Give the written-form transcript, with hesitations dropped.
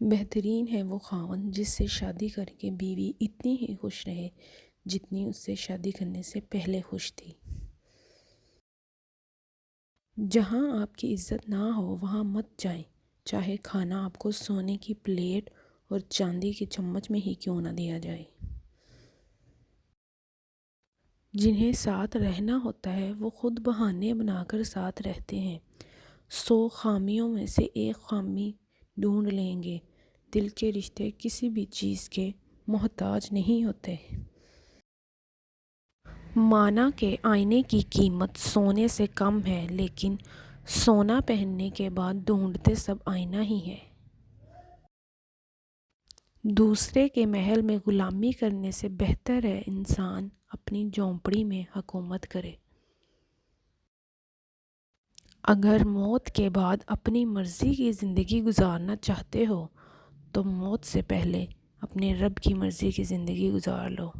بہترین ہے وہ خاوند جس سے شادی کر کے بیوی اتنی ہی خوش رہے جتنی اس سے شادی کرنے سے پہلے خوش تھی۔ جہاں آپ کی عزت نہ ہو وہاں مت جائیں، چاہے کھانا آپ کو سونے کی پلیٹ اور چاندی کے چمچ میں ہی کیوں نہ دیا جائے۔ جنہیں ساتھ رہنا ہوتا ہے وہ خود بہانے بنا کر ساتھ رہتے ہیں۔ 100 خامیوں میں سے ایک خامی ڈھونڈ لیں گے۔ دل کے رشتے کسی بھی چیز کے محتاج نہیں ہوتے۔ مانا کہ آئینے کی قیمت سونے سے کم ہے، لیکن سونا پہننے کے بعد ڈھونڈتے سب آئینہ ہی ہے۔ دوسرے کے محل میں غلامی کرنے سے بہتر ہے انسان اپنی جھونپڑی میں حکومت کرے۔ اگر موت کے بعد اپنی مرضی کی زندگی گزارنا چاہتے ہو تو موت سے پہلے اپنے رب کی مرضی کی زندگی گزار لو۔